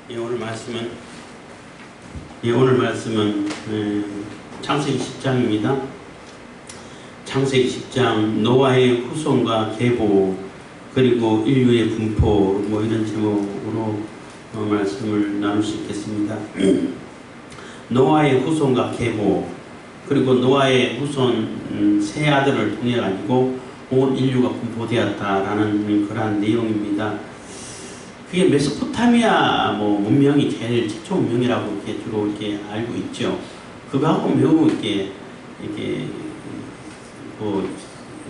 오늘 말씀은 창세기 10장입니다. 창세기 10장 노아의 후손과 계보 그리고 인류의 분포 이런 제목으로 말씀을 나눌 수 있겠습니다. 노아의 후손과 계보 그리고 노아의 후손 세 아들을 통해 가지고 온 인류가 분포되었다라는 그러한 내용입니다. 그게 메소포타미아 문명이 제일 최초 문명이라고 이렇게 주로 이렇게 알고 있죠. 그거하고 매우 이렇게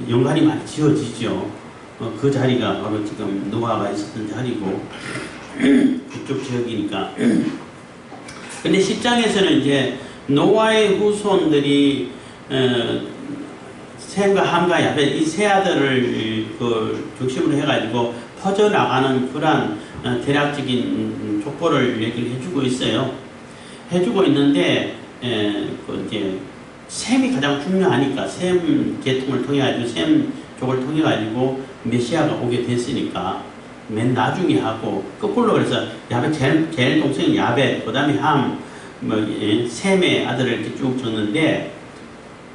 연관이 많이 지어지죠. 그 자리가 바로 지금 노아가 있었던 자리고 그쪽 지역이니까. 근데 10장에서는 이제 노아의 후손들이 셈과 함과 야벳 이 세 아들을 중심으로 해가지고 퍼져나가는 그러한 대략적인 족보를 얘기를 해주고 있어요. 해주고 있는데 이제 셈이 가장 중요하니까 셈 계통을 통해 가지고 셈족을 통해 가지고 메시아가 오게 됐으니까 맨 나중에 하고 거꾸로 그래서 야벳 제일 동생 야벳 그다음에 함 셈의 아들을 이렇게 쭉 적는데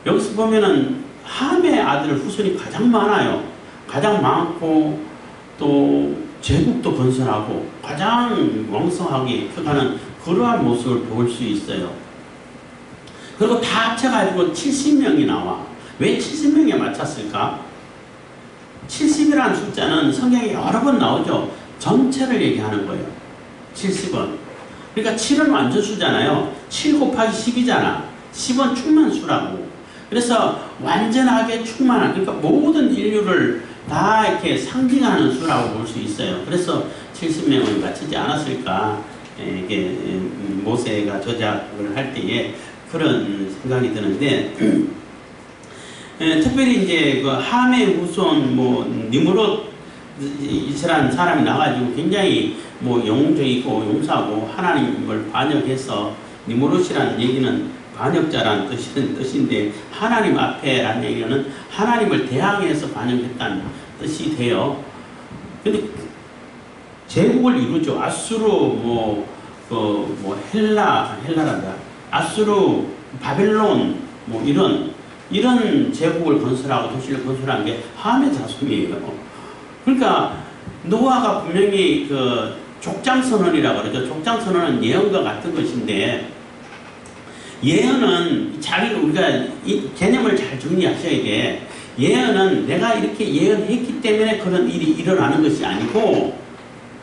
여기서 보면은 함의 아들 후손이 가장 많아요. 가장 많고 또 제국도 건설하고 가장 왕성하게 커가는 그러한 모습을 볼 수 있어요. 그리고 다 합쳐가지고 70명이 나와. 왜 70명에 맞췄을까? 70이라는 숫자는 성경에 여러 번 나오죠. 전체를 얘기하는 거예요. 70은. 그러니까 7은 완전수잖아요. 7 곱하기 10이잖아. 10은 충만수라고. 그래서 완전하게 충만한, 그러니까 모든 인류를 다 이렇게 상징하는 수라고 볼 수 있어요. 그래서 70명을 맞추지 않았을까. 이게 모세가 저작을 할 때에 그런 생각이 드는데, 특별히 이제 그 함의 후손, 니므롯 이스라엘 사람이 나가지고 굉장히 영웅적이고 용사고 하나님을 반역해서 니므롯이라는 얘기는 반역자라는 뜻인데 하나님 앞에라는 얘기는 하나님을 대항해서 반역했다는 뜻이 돼요. 근데 제국을 이루죠. 아수르 헬라란다. 아수르 바벨론 이런 제국을 건설하고 도시를 건설한 게 함의 자손이에요. 그러니까 노아가 분명히 그 족장선언이라고 그러죠. 족장선언은 예언과 같은 것인데 예언은 우리가 이 개념을 잘 정리하셔야 돼. 예언은 내가 이렇게 예언했기 때문에 그런 일이 일어나는 것이 아니고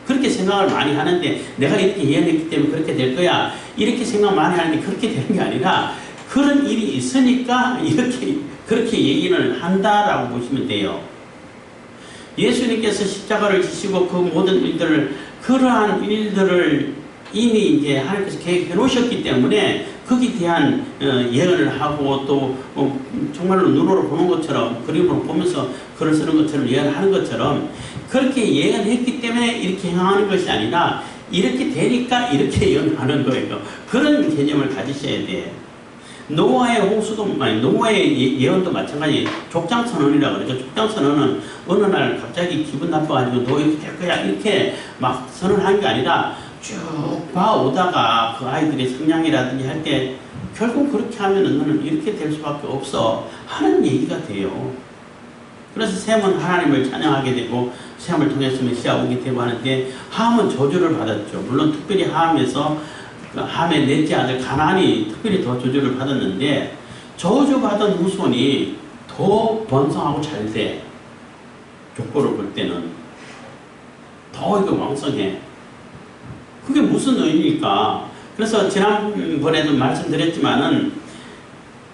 그렇게 생각을 많이 하는데 내가 이렇게 예언했기 때문에 그렇게 될 거야 이렇게 생각 많이 하는데 그렇게 되는 게 아니라 그런 일이 있으니까 그렇게 얘기를 한다라고 보시면 돼요. 예수님께서 십자가를 지시고 그 모든 일들을 그러한 일들을 이미 이제 하나님께서 계획해 놓으셨기 때문에 거기에 대한 예언을 하고 또 정말로 눈으로 보는 것처럼 그림으로 보면서 글을 쓰는 것처럼 예언하는 것처럼 그렇게 예언했기 때문에 이렇게 행하는 것이 아니라 이렇게 되니까 이렇게 예언하는 거예요. 그런 개념을 가지셔야 돼. 노아의 홍수도 노아의 예언도 마찬가지. 족장선언이라고 그러죠. 족장선언은 어느 날 갑자기 기분 나빠가지고 너 이렇게 될 거야 이렇게 막 선언한 게 아니라 쭉 봐오다가 그 아이들의 성장이라든지 할 때 결국 그렇게 하면은 너는 이렇게 될 수밖에 없어 하는 얘기가 돼요. 그래서 셈은 하나님을 찬양하게 되고 셈을 통해서 메시아 오게 되고 하는데 함은 저주를 받았죠. 물론 특별히 함의 넷째 아들 가나안이 특별히 더 저주를 받았는데 저주받은 후손이 더 번성하고 잘 돼. 족보를 볼 때는 더 왕성해. 그게 무슨 의미입니까? 그래서 지난번에도 말씀드렸지만은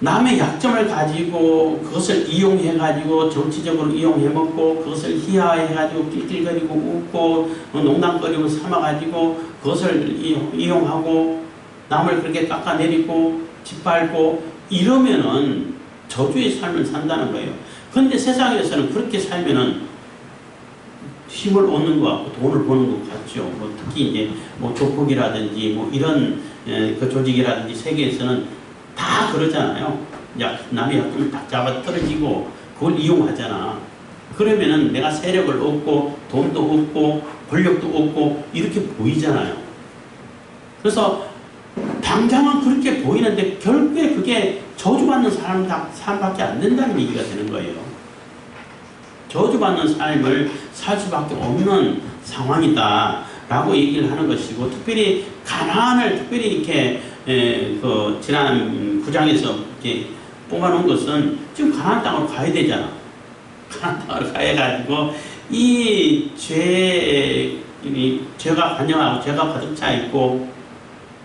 남의 약점을 가지고 그것을 이용해가지고 정치적으로 이용해먹고 그것을 희화해가지고 낄낄거리고 웃고 농담거리고 삼아가지고 그것을 이용하고 남을 그렇게 깎아내리고 짓밟고 이러면은 저주의 삶을 산다는 거예요. 그런데 세상에서는 그렇게 살면은 힘을 얻는 것 같고 돈을 버는 것 같죠. 특히 이제 조폭이라든지 이런 그 조직이라든지 세계에서는 다 그러잖아요. 남의 약점을 딱 잡아 떨어지고 그걸 이용하잖아. 그러면은 내가 세력을 얻고 돈도 얻고 권력도 얻고 이렇게 보이잖아요. 그래서 당장은 그렇게 보이는데 결국에 그게 저주받는 삶밖에 안 된다는 얘기가 되는 거예요. 저주받는 삶을 살 수밖에 없는 상황이다 라고 얘기를 하는 것이고, 특별히 가나안을 특별히 이렇게 그 지난 9장에서 이렇게 뽑아놓은 것은 지금 가나안 땅으로 가야 되잖아. 가나안 땅으로 가야가지고 이 죄가 관영하고 죄가 가득 차 있고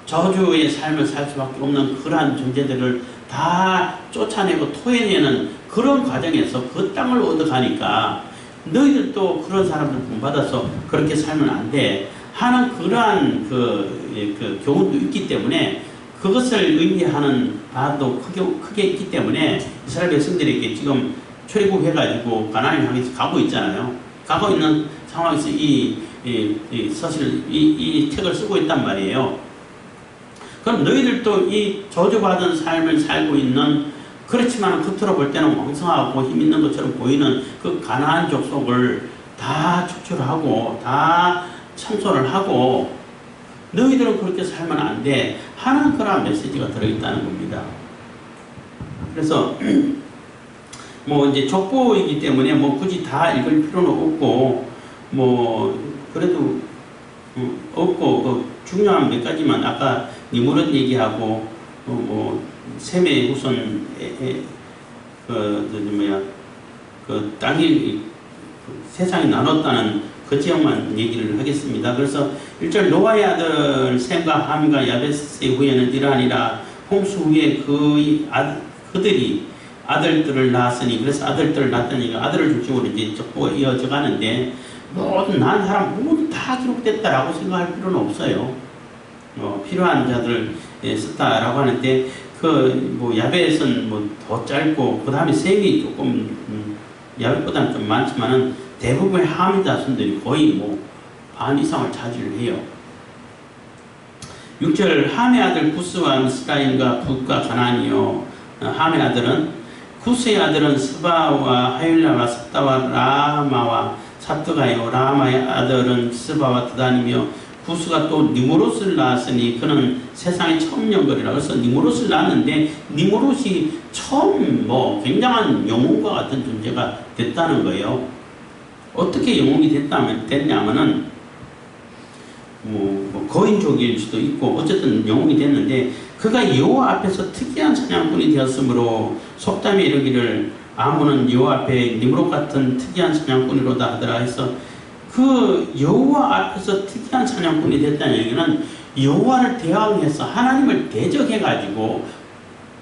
저주의 삶을 살 수밖에 없는 그러한 존재들을 다 쫓아내고 토해내는 그런 과정에서 그 땅을 얻어가니까 너희들도 그런 사람들 본받아서 그렇게 살면 안 돼 하는 그러한 그 교훈도 있기 때문에, 그것을 의미하는 바도 크게 있기 때문에 이스라엘 백성들에게 지금 출애굽해가지고 가나안을 향해서 가고 있잖아요. 가고 있는 상황에서 이 책을 쓰고 있단 말이에요. 그럼 너희들도 이 저주받은 삶을 살고 있는, 그렇지만 겉으로 볼 때는 왕성하고 힘 있는 것처럼 보이는 그 가나안 족속을 다 축출하고 다 참소를 하고 너희들은 그렇게 살면 안 돼 하는 그런 메시지가 들어있다는 겁니다. 그래서 뭐 이제 족보이기 때문에 뭐 굳이 다 읽을 필요는 없고, 뭐 그래도 없고 그 중요한 몇 가지만 아까 니무롯 얘기하고 뭐 셈의 후손 그 땅이 세상이 나눴다는 그 지역만 얘기를 하겠습니다. 그래서 1절 노아의 아들 셈과 함과 야베스 후에는 이러하니라. 홍수 후에 그들이 아들들을 낳았으니, 그래서 아들들을 낳았다니 아들을 중심으로 이제 족보가 이어져 가는데, 모든 낳은 사람 모두 다 기록됐다라고 생각할 필요는 없어요. 필요한 자들 썼다라고 하는데, 뭐 야벳은 뭐 더 짧고, 그 다음에 셈이 조금 야벳보다는 좀 많지만은 대부분의 함의 자손들이 거의 뭐 반 이상을 차지를 해요. 6절 함의 아들 구스와 미스라임과 붓과 가나안이요. 함의 아들은 구스의 아들은 스바와 하일라와 삽다와 라마와 삽드가요. 라마의 아들은 스바와 드단이며, 구스가 또 니무롯을 낳았으니 그는 세상에 처음 연결이라. 그래서 니무롯을 낳았는데 니무롯이 처음 뭐 굉장한 영웅과 같은 존재가 됐다는 거예요. 어떻게 영웅이 됐냐면은 뭐 거인족일 수도 있고 어쨌든 영웅이 됐는데, 그가 여호와 앞에서 특이한 사냥꾼이 되었으므로 속담에 이르기를 아무는 여호와 앞에 니므롯 같은 특이한 사냥꾼이로다 하더라 해서, 그 여호와 앞에서 특이한 사냥꾼이 됐다는 얘기는 여호와를 대항해서 하나님을 대적해가지고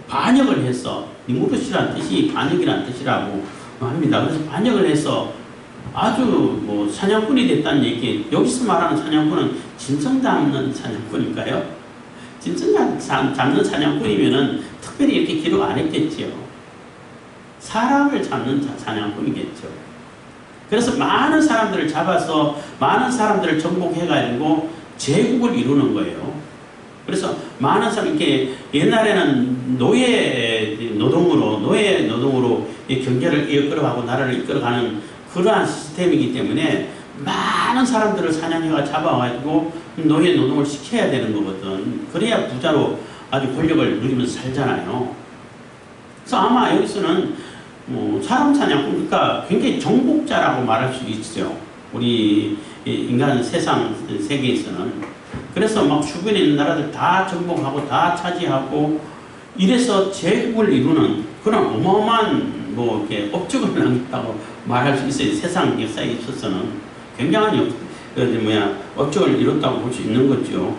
반역을 해서, 니므롯이라는 뜻이 반역이라는 뜻이라고 합니다. 그래서 반역을 해서 아주 뭐 사냥꾼이 됐다는 얘기. 여기서 말하는 사냥꾼은 짐승 잡는 사냥꾼일까요? 짐승 잡는 사냥꾼이면은 특별히 이렇게 기록 안 했겠지요. 사람을 잡는 사냥꾼이겠죠. 그래서 많은 사람들을 잡아서 많은 사람들을 정복해가지고 제국을 이루는 거예요. 그래서 많은 사람, 이렇게 옛날에는 노예 노동으로 이 경제를 이끌어가고 나라를 이끌어가는 그러한 시스템이기 때문에 많은 사람들을 사냥해가 잡아가지고 노예 노동을 시켜야 되는 거거든. 그래야 부자로 아주 권력을 누리면서 살잖아요. 그래서 아마 여기서는 사람 사냥꾼, 그러니까 굉장히 정복자라고 말할 수 있죠. 우리 인간 세계에서는. 그래서 막 주변에 있는 나라들 다 정복하고 다 차지하고 이래서 제국을 이루는 그런 어마어마한 뭐 이렇게 업적을 남겼다고 말할 수 있어요. 세상 역사에 있어서는 굉장한 업적을 이뤘다고 볼 수 있는 거죠.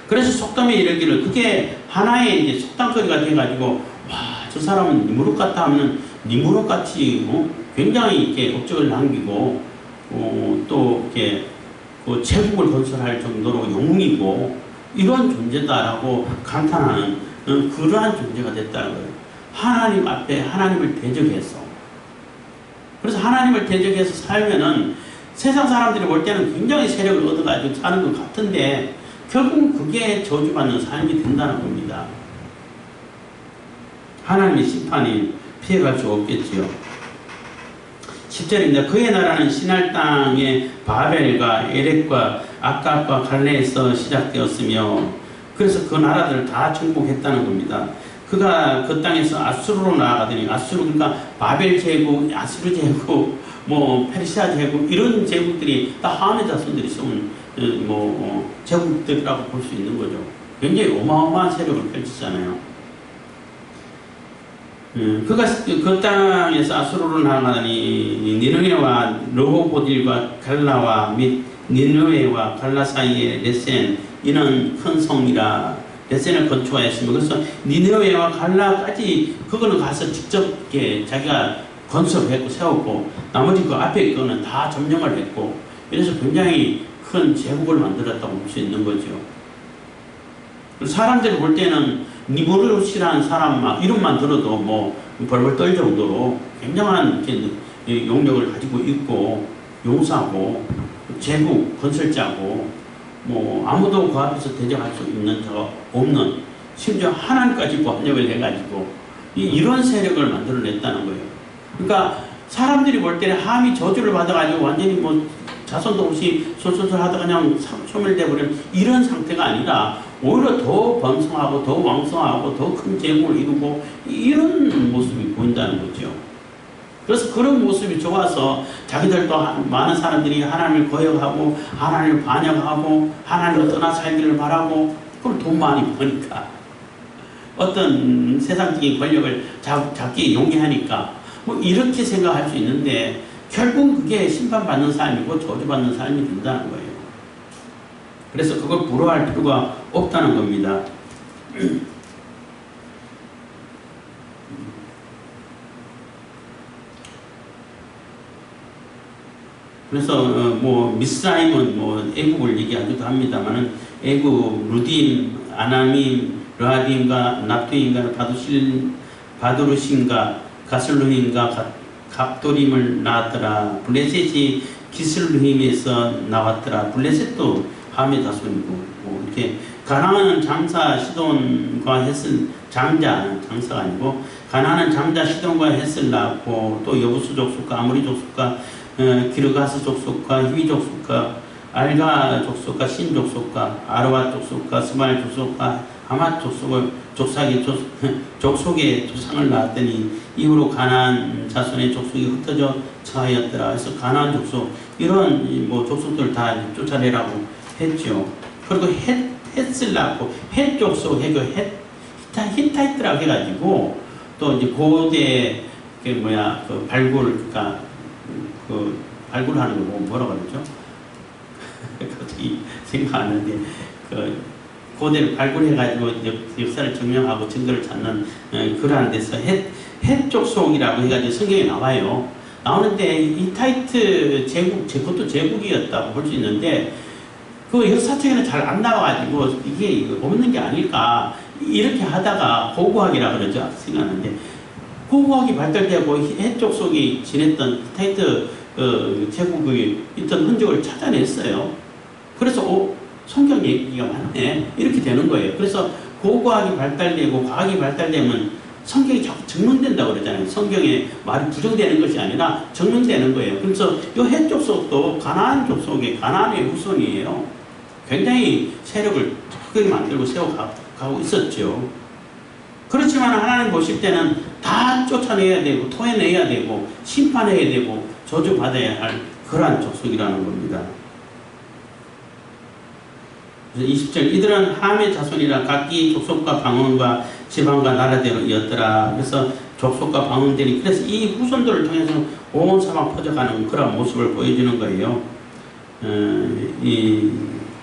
그래서 속담에 이르기를, 그게 하나의 이제 속담거리가 돼가지고, 와, 저 사람은 니무롯 같다 하면 니무롯 같이 굉장히 이렇게 업적을 남기고 또 이렇게 제국을 건설할 정도로 영웅이고 이런 존재다라고 감탄하는 그러한 존재가 됐다는 거예요. 하나님 앞에 하나님을 대적해서. 그래서 하나님을 대적해서 살면은 세상 사람들이 볼 때는 굉장히 세력을 얻어가지고 사는 것 같은데 결국 그게 저주받는 삶이 된다는 겁니다. 하나님의 심판이 피해갈 수 없겠지요. 10절입니다. 그의 나라는 시날 땅의 바벨과 에렉과 아깝과 갈레에서 시작되었으며 그래서 그 나라들을 다 정복했다는 겁니다. 그가 그 땅에서 아수르로 나아가더니 아수르 그러니까 바벨 제국, 아수르 제국, 뭐 페르시아 제국 이런 제국들이 다 하함의 자손들이 세운 제국들이라고 볼 수 있는 거죠. 굉장히 어마어마한 세력을 펼치잖아요. 그가 그 땅에서 아수르로 나아가더니 니느웨와 르호보딜과 갈라와 및 니느웨와 갈라 사이에 레센 이는 큰 성이라 레센을 건축하였으며 그래서 니느웨와 갈라까지 그거는 가서 직접 자기가 건설했고 세웠고 나머지 그 앞에 거는 다 점령을 했고 이래서 굉장히 큰 제국을 만들었다고 볼 수 있는 거죠. 사람들이 볼 때는 니무롯이라는 사람 막 이름만 들어도 뭐 벌벌 떨 정도로 굉장한 용력을 가지고 있고 용사고 제국 건설자고 뭐 아무도 그 앞에서 대적할 수 있는 자가 없는 심지어 하나님까지 번역을 해가지고 이런 세력을 만들어냈다는 거예요. 그러니까 사람들이 볼 때는 함이 저주를 받아가지고 완전히 뭐 자손도 없이 솔솔솔 하다가 그냥 소멸돼버리는 이런 상태가 아니라 오히려 더 번성하고 더 왕성하고 더 큰 제국을 이루고 이런 모습이 보인다는 거죠. 그래서 그런 모습이 좋아서 자기들도 많은 사람들이 하나님을 거역하고 하나님을 반역하고 하나님을 떠나 살기를 바라고 그걸 돈 많이 버니까 어떤 세상적인 권력을 잡기 용이하니까 뭐 이렇게 생각할 수 있는데 결국 그게 심판받는 삶이고 저주받는 삶이 된다는 거예요. 그래서 그걸 부러워할 필요가 없다는 겁니다. 그래서 뭐 미스라임은 뭐 애국을 얘기하기도 합니다만은 애국, 루딤, 아나밈, 르하딤과 납두임과 바두르신과 가슬루힘과 갑도림을 낳았더라. 블레셋이 기슬루힘에서 나왔더라. 블레셋도 함의 자손이고 뭐 이렇게 가나안은 장사 시돈과 헷을 장사가 아니고 가나안은 장자 시돈과 헷을 낳았고 또 여부수 족속과 아모리 족속과 기르가스 족속과 히위 족속과 알가 족속과 신 족속과 아르와 족속과 스마일 족속과 하맛 족속의 조상을 낳았더니 이후로 가나안 자손의 족속이 흩어져 처하였더라. 그래서 가나안 족속 이런 뭐 족속들 다 쫓아내라고 했죠. 그리고 헷을 낳고 헷 족속 해고 히타이트라고 해가지고 또 이제 고대 그 발굴 그러니까 그 발굴하는 거 뭐라고 그러죠? 갑자기 생각 안 나는데 그 고대를 발굴해가지고 역사를 증명하고 증거를 찾는 그러한 데서 헷 족속이라고 해가지고 성경에 나와요. 나오는데 히타이트 제국, 그것도 제국이었다고 볼 수 있는데 그 역사책에는 잘 안 나와가지고 이게 없는 게 아닐까 이렇게 하다가 고고학이라 그러죠. 생각하는데 고고학이 발달되고 헷 족속이 지냈던 히타이트 제국의 있던 흔적을 찾아냈어요. 그래서 성경 얘기가 맞네 이렇게 되는 거예요. 그래서 고고학이 발달되고 과학이 발달되면 성경이 자꾸 증명된다고 그러잖아요. 성경에 말이 부정되는 것이 아니라 증명되는 거예요. 그래서 이 헷 족속도 가나안 족속의 가나안의 후손이에요. 굉장히 세력을 크게 만들고 세워가고 있었죠. 그렇지만 하나님 보실 때는 다 쫓아내야 되고 토해내야 되고 심판해야 되고 저주받아야 할 그러한 족속이라는 겁니다. 그래서 20절 이들은 함의 자손이라 각기 족속과 방언과 지방과 나라대로였더라. 그래서 족속과 방언들이 그래서 이 후손들을 통해서 온 사방 퍼져가는 그런 모습을 보여주는 거예요.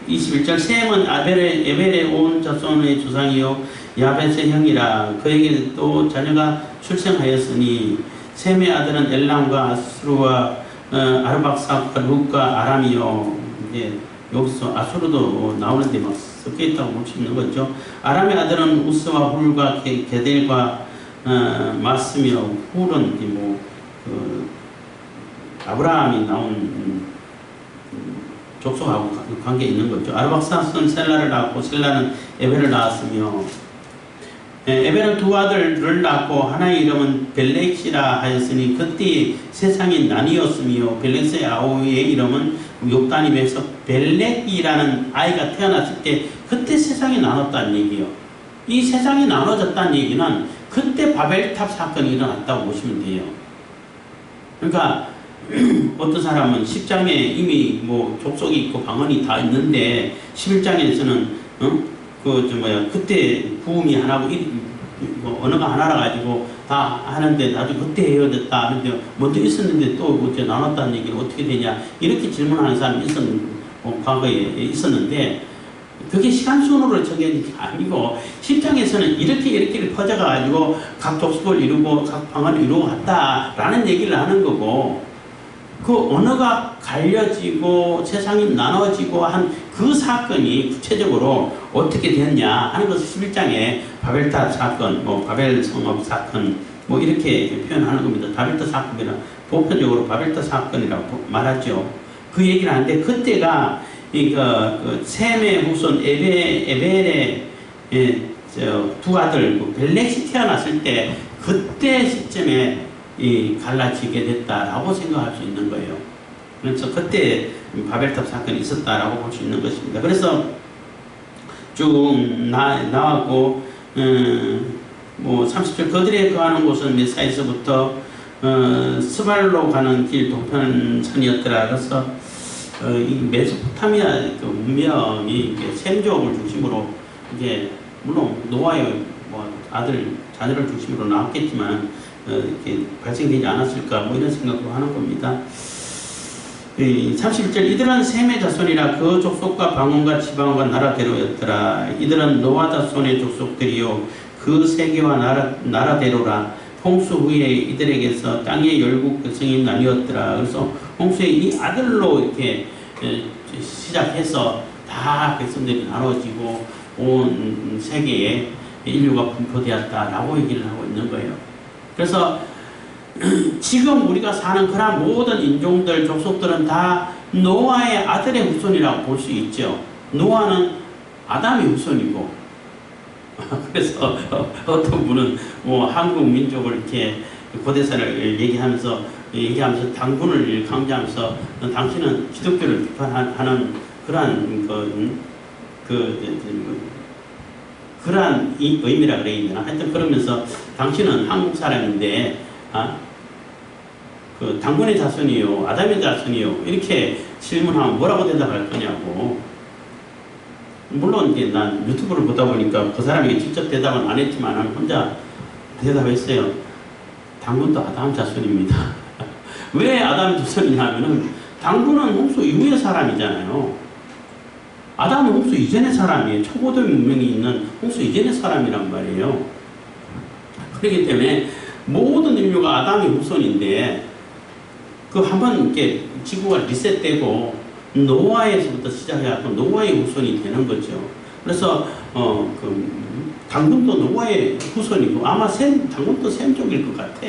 21절 셈은 에벨의 온 자손의 조상이요 야벳의 형이라. 그에게 또 자녀가 출생하였으니 셈의 아들은 엘람과 아수르와 아르박삭과 룻과 아람이요. 이제 여기서 아수르도 나오는데 막 섞여 있다고 볼 수 있는 거죠. 아람의 아들은 우스와 훌과 게델과 마스며 훌은 아브라함이 나온 족속하고 관계 있는 거죠. 아르박삭은 셀라를 낳았고 셀라는 에벨을 낳았으며 에벨은 두 아들을 낳고 하나의 이름은 벨렉시라 하였으니 그때 세상이 나뉘었으며 벨렉스의 아우의 이름은 욕단임에서 벨렉이라는 아이가 태어났을 때 그때 세상이 나눴다는 얘기예요. 이 세상이 나눠졌다는 얘기는 그때 바벨탑 사건이 일어났다고 보시면 돼요. 그러니까 어떤 사람은 10장에 이미 뭐 족속이 있고 방언이 다 있는데 11장에서는 그때 부음이 하나고 뭐 언어가 하나라 가지고 다 하는데 나중에 그때 헤어졌다 하는데 먼저 있었는데 또 어떻게 나눴다는 얘기는 어떻게 되냐 이렇게 질문하는 사람이 과거에 있었는데 그게 시간순으로 정해진 게 아니고 10장에서는 이렇게 퍼져가지고 각 족속을 이루고 각 방언을 이루고 갔다라는 얘기를 하는 거고 그 언어가 갈려지고 세상이 나눠지고 한 그 사건이 구체적으로 어떻게 됐냐 하는 것을 11장에 바벨탑 사건, 뭐 바벨 성읍 사건 뭐 이렇게 표현하는 겁니다. 바벨탑 사건이라 보편적으로 바벨탑 사건이라고 말하죠. 그 얘기를 하는데 그때가 그 셈의 후손 에벨의 두 아들 벨렉이 태어났을 때 그때 시점에 갈라지게 됐다라고 생각할 수 있는 거예요. 그래서 그때 바벨탑 사건이 있었다라고 볼 수 있는 것입니다. 그래서 쭉 나왔고 뭐 30절 그들의 거하는 곳은 메사에서부터 스발로 가는 길 동편산이었더라. 그래서 이 메소포타미아 그 문명이 셈족을 중심으로 이제 물론 노아의 뭐 아들 자녀를 중심으로 나왔겠지만 이렇게 발생되지 않았을까 뭐 이런 생각도 하는 겁니다. 31절 이들은 셈의 자손이라 그 족속과 방언과 지방과 나라대로였더라. 이들은 노아 자손의 족속들이요 그 세계와 나라대로라. 홍수 후에 이들에게서 땅의 열국 백성이 나뉘었더라. 그래서 홍수의 이 아들로 이렇게 시작해서 다 백성들이 나눠지고 온 세계에 인류가 분포되었다라고 얘기를 하고 있는 거예요. 그래서 지금 우리가 사는 그런 모든 인종들, 족속들은 다 노아의 아들의 후손이라고 볼 수 있죠. 노아는 아담의 후손이고 그래서 어떤 분은 뭐 한국 민족을 이렇게 고대사를 얘기하면서 당군을 강조하면서 당신은 기독교를 비판하는 그러한 그러한 의미라 그래야 되나? 하여튼 그러면서 당신은 한국 사람인데 그 당군의 자손이요, 아담의 자손이요 이렇게 질문하면 뭐라고 대답할 거냐고. 물론 이제 난 유튜브를 보다 보니까 그 사람에게 직접 대답은 안 했지만 혼자 대답했어요. 당군도 아담 자손입니다. 왜 아담 자손이냐 하면은 당군은 홍수 이후의 사람이잖아요. 아담은 홍수 이전의 사람이에요. 초고도 문명이 있는 홍수 이전의 사람이란 말이에요. 그렇기 때문에 모든 인류가 아담의 후손인데 그 한번 이렇게 지구가 리셋되고 노아에서부터 시작해서 노아의 후손이 되는 거죠. 그래서 당군도 노아의 후손이고 아마 당군도 셈족일 것 같아.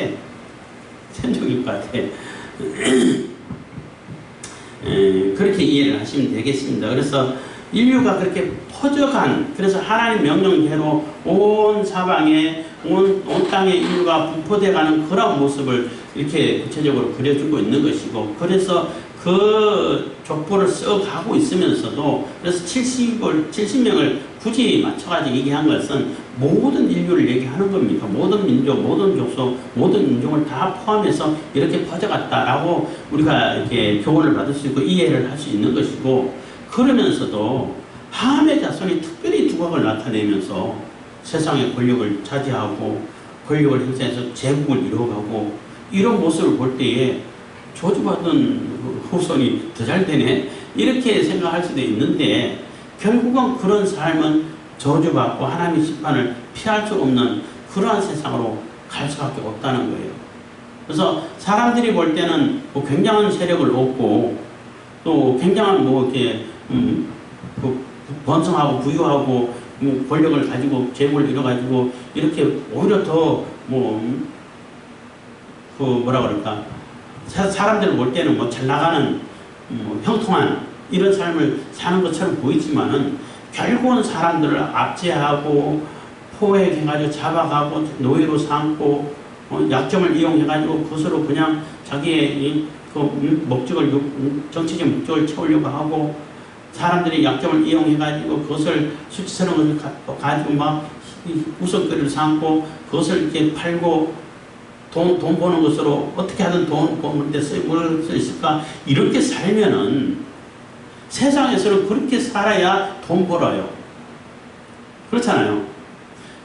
셈족일 것 같아. 그렇게 이해를 하시면 되겠습니다. 그래서 인류가 그렇게 퍼져간, 그래서 하나님 명령대로 온 사방에 온 땅에 인류가 분포돼가는 그런 모습을 이렇게 구체적으로 그려주고 있는 것이고, 그래서 그 족보를 써가고 있으면서도 그래서 70명을 굳이 맞춰가지고 얘기한 것은 모든 인류를 얘기하는 겁니다. 모든 민족, 모든 족속, 모든 인종을 다 포함해서 이렇게 퍼져갔다라고 우리가 이렇게 교훈을 받을 수 있고 이해를 할 수 있는 것이고, 그러면서도 함의 자손이 특별히 두각을 나타내면서 세상의 권력을 차지하고 권력을 행사해서 제국을 이루어가고 이런 모습을 볼 때에 저주받은 후손이 더 잘 되네 이렇게 생각할 수도 있는데, 결국은 그런 삶은 저주받고 하나님의 심판을 피할 수 없는 그러한 세상으로 갈 수밖에 없다는 거예요. 그래서 사람들이 볼 때는 뭐 굉장한 세력을 얻고 또 굉장한 뭐 이렇게 번성하고 부유하고 뭐 권력을 가지고 제국을 이뤄가지고 이렇게 오히려 더 뭐라 그럴까, 사람들 볼 때는 뭐 잘 나가는 형통한 이런 삶을 사는 것처럼 보이지만은 결국은 사람들을 압제하고 포획해가지고 잡아가고 노예로 삼고 약점을 이용해가지고 그것으로 그냥 자기의 정치적 목적을 채우려고 하고, 사람들이 약점을 이용해가지고 그것을 수치스러운 것을 가지고 막 우선거리를 삼고 그것을 이렇게 팔고 돈 버는 것으로 어떻게 하든 돈 버는 데 쓸 수 있을까? 이렇게 살면은 세상에서는 그렇게 살아야 돈 벌어요. 그렇잖아요.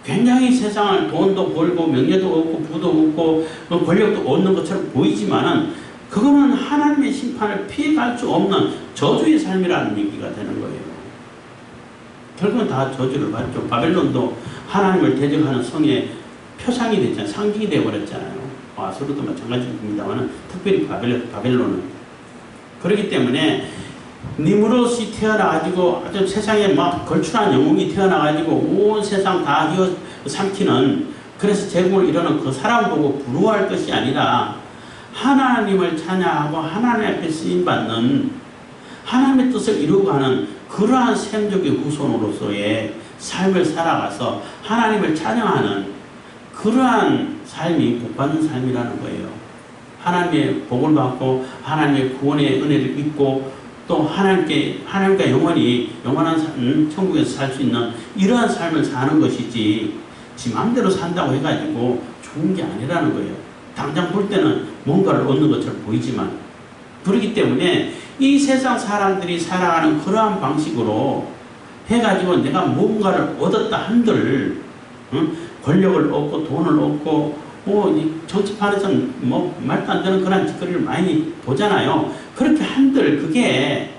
굉장히 세상을 돈도 벌고 명예도 얻고 부도 얻고 권력도 얻는 것처럼 보이지만은 그거는 하나님의 심판을 피해갈 수 없는 저주의 삶이라는 얘기가 되는 거예요. 결국은 다 저주를 받죠. 바벨론도 하나님을 대적하는 성의 표상이 됐잖아요. 상징이 되어버렸잖아요. 아수르도 마찬가지입니다만 특별히 바벨론은. 그렇기 때문에 니무롯이 태어나가지고 아주 세상에 막 걸출한 영웅이 태어나가지고 온 세상 다 삼키는, 그래서 제국을 이루는 그 사람 보고 부러워할 것이 아니라 하나님을 찬양하고 하나님 앞에 쓰임받는, 하나님의 뜻을 이루어가는 그러한 셈족의 후손으로서의 삶을 살아가서 하나님을 찬양하는 그러한 삶이 복받는 삶이라는 거예요. 하나님의 복을 받고 하나님의 구원의 은혜를 입고 또 하나님과 영원한 천국에서 살 수 있는 이러한 삶을 사는 것이지, 지 마음대로 산다고 해가지고 좋은 게 아니라는 거예요. 당장 볼 때는 뭔가를 얻는 것처럼 보이지만. 그렇기 때문에 이 세상 사람들이 살아가는 그러한 방식으로 해가지고 내가 뭔가를 얻었다 한들, 권력을 얻고 돈을 얻고 정치판에서는 말도 안 되는 그런 짓거리를 많이 보잖아요. 그렇게 한들 그게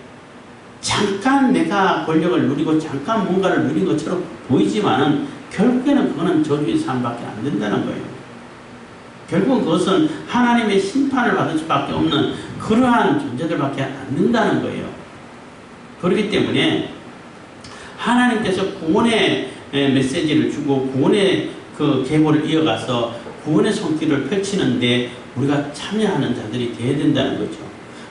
잠깐 내가 권력을 누리고 잠깐 뭔가를 누린 것처럼 보이지만은 결국에는 그거는 저주의 삶밖에 안 된다는 거예요. 결국은 그것은 하나님의 심판을 받을 수밖에 없는 그러한 존재들밖에 안 된다는 거예요. 그렇기 때문에 하나님께서 구원의 메시지를 주고 구원의 그 계보를 이어가서 구원의 손길을 펼치는데 우리가 참여하는 자들이 되어야 된다는 거죠.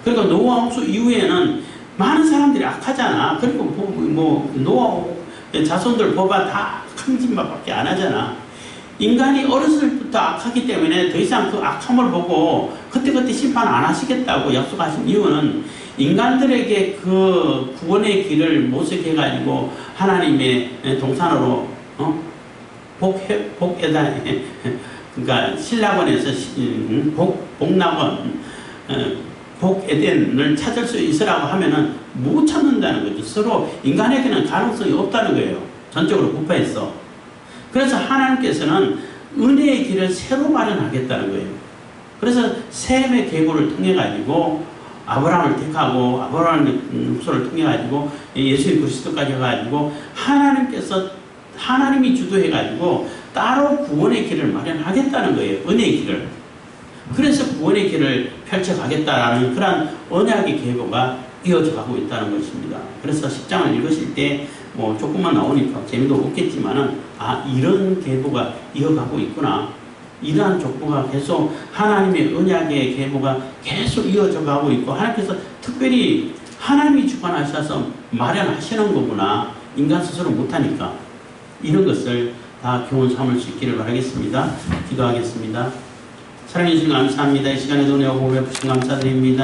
그러니까 노아 홍수 이후에는 많은 사람들이 악하잖아. 그리고 노아 자손들 봐봐 다 악한 짓밖에 안 하잖아. 인간이 어렸을 때부터 악하기 때문에 더 이상 그 악함을 보고 그때그때 심판 안 하시겠다고 약속하신 이유는 인간들에게 그 구원의 길을 모색해가지고 하나님의 동산으로 복에다 그러니까 신라권에서 복락원 복에덴을 찾을 수 있으라고 하면은 못 찾는다는 거죠. 서로 인간에게는 가능성이 없다는 거예요. 전적으로 부패했어. 그래서 하나님께서는 은혜의 길을 새로 마련하겠다는 거예요. 그래서 셈의 계보를 통해 가지고 아브라함을 택하고 아브라함의 후손을 통해 가지고 예수 그리스도까지 해가지고 하나님이 주도해 가지고 따로 구원의 길을 마련하겠다는 거예요. 은혜의 길을. 그래서 구원의 길을 펼쳐가겠다라는 그런 언약의 계보가 이어져 가고 있다는 것입니다. 그래서 10장을 읽으실 때 조금만 나오니까 재미도 없겠지만은 이런 계보가 이어가고 있구나. 이러한 족보가 계속 하나님의 언약의 계보가 계속 이어져 가고 있고 하나님께서 특별히 하나님이 주관하셔서 마련하시는 거구나. 인간 스스로 못하니까. 이런 것을 다 교훈 삼을 수 있기를 바라겠습니다. 기도하겠습니다. 사랑해 주신 감사합니다. 이 시간에도 은혜와 복을 베푸신 감사드립니다.